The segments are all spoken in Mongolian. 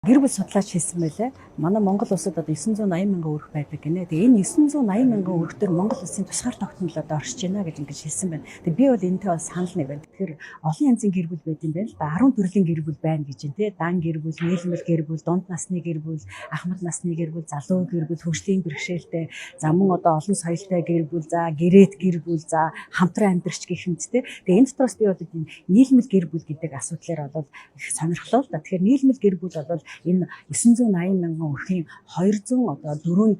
Гэр бүл судлаач хэлсэн байлаа. Манай Монгол улсад одоо 980 мянган өрх байдаг гинэ. Тэгээ энэ 980 мянган өрх төр Монгол улсын тусгаар тогтнол одоо оршиж байна гэж ингэж хэлсэн байна. Тэгээ би бол энэтэй бол санал нэг байна. Тэгэхээр олон янзын гэр бүл байд юм байна л да. 10 төрлийн гэр бүл байна гэж байна те. Дан гэр бүл, нийлмэл гэр бүл, дунд насны гэр бүл, ахмад насны гэр бүл, залуу гэр бүл, хөгжлийн бэрхшээлтэй, за мөн одоо олон соёлтой гэр бүл, за гэрээт гэр бүл, за хамтран амьдрч гэх юм те. Тэгээ энэ дотроос би бол энэ нийлмэл гэр бүл гэдэг асуудлаар бол их сонирхлоо л да. Тэгэхээр нийлмэл гэр бүл бол энэ 980 мянган өрхийн 200 одоо 4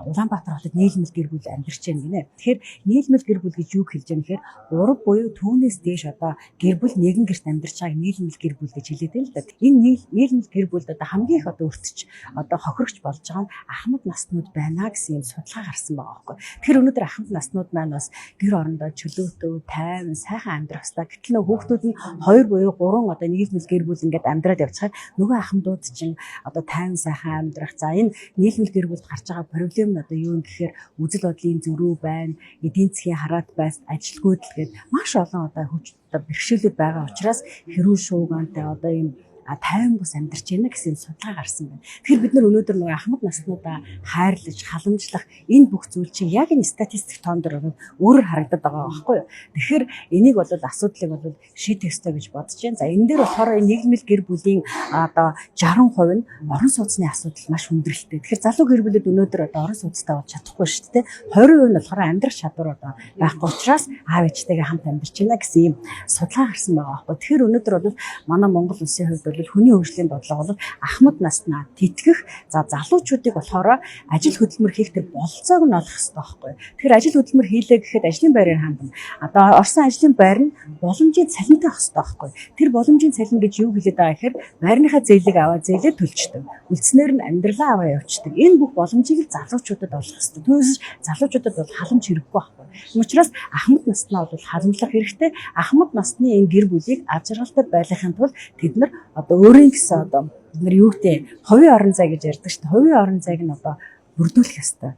Улаанбаатар хотод нийлмэл гэр бүл амьдарч байна гинэ. Тэгэхээр нийлмэл гэр бүл гэж юу хэлж байгаа нэхээр ураг буюу түүнээс дээш одоо гэр бүл нэгэн гэрт амьдарч байгааг нийлмэл гэр бүл гэж хэлээд байна л да. Энэ нийлмэл гэр бүлд одоо хамгийн их одоо өртөж одоо хохирогч болж байгаа нь ахмад наснууд байна гэсэн юм судалгаа гарсан байгаа байхгүй. Тэгэхээр өнөөдөр ахмад наснууд маань бас гэр орондоо чөлөөтөө, тайван, сайхан амьдрах хэрэгтэй. Гэтэл нөгөө хүүхдүүд нь 2 буюу 3 одоо нийлмэл гэр бүл ингээд амьдраад явчихаар нөгөө ахмадууд чинь одоо тайван сайхан амьдрах. За энэ нийлмэл гэр бүлд гарч байгаа проблем нь одоо юу юм гэхээр үзэл бодлын зөрүү байна, эдийн засгийн хараат байс, ажилгүйдэл гээд маш олон одоо хүч бэрхшээлүүд байгаа учраас хэрүүл шуугантай одоо ийм тайван бус амьдарч байна гэсэн судалгаа гарсан байна. Тэгэхээр бид нар өнөөдөр нөгөө ахмад наснуудаа хайрлаж, халамжлах энэ бүх зүйл чинь яг энэ статистик тоон дээр өөрөөр харагдаад байгаа байхгүй юу. Тэгэхээр энийг бол асуудлыг бол шийдэх ёстой гэж бодож байна. За энэ дээр болохоор энэ нийгмэл гэр бүлийн одоо 60% нь орон сууцны асуудал маш хүндрэлтэй. Тэгэхээр залуу гэр бүлүүд өнөөдөр одоо орон сууцтай болж чадахгүй шүү дээ. 20% нь болохоор амьдрах чадвар одоо байхгүй учраас аав ээжтэйгээ хамт амьдарч байна гэсэн ийм судалгаа гарсан байгаа байхгүй. Тэгэхээр өнөөдөр бол манай Монгол улсын хувьд хүний хөгжлийн бодлого бол ахмад наснаа тэтгэх, за залуучуудыг болохоор ажил хөдөлмөр хийх тэр болцоог нь олох хэрэгтэй байхгүй. Тэгэхээр ажил хөдөлмөр хийлээ гэхэд ажлын байрыг хандна. Одоо орсон ажлын байр нь боломжийн цалинтай байх хэрэгтэй байхгүй. Тэр боломжийн цалин гэж юу хэлээд байгаа гэхээр байрныхаа зээлийг аваад зээлээ төлчдөг. Үлдснээр нь амьдралаа аваа явуулдаг. Энэ бүх боломжийг л залуучуудад олох хэрэгтэй. Түүнээс залуучуудад бол халамж хэрэггүй байхгүй. Учираас ахмад наснаа бол халамжлах хэрэгтэй. Ахмад насны энэ гэр бүлийг аж аргалтай байлгахын тулд тэд нар одоо өөрийн гэсэн одоо бид нар юу гэдэг хувийн орон зай гэж ярьдаг шүү дээ. Хувийн орон зайг нь одоо бүрдүүлэх ёстой.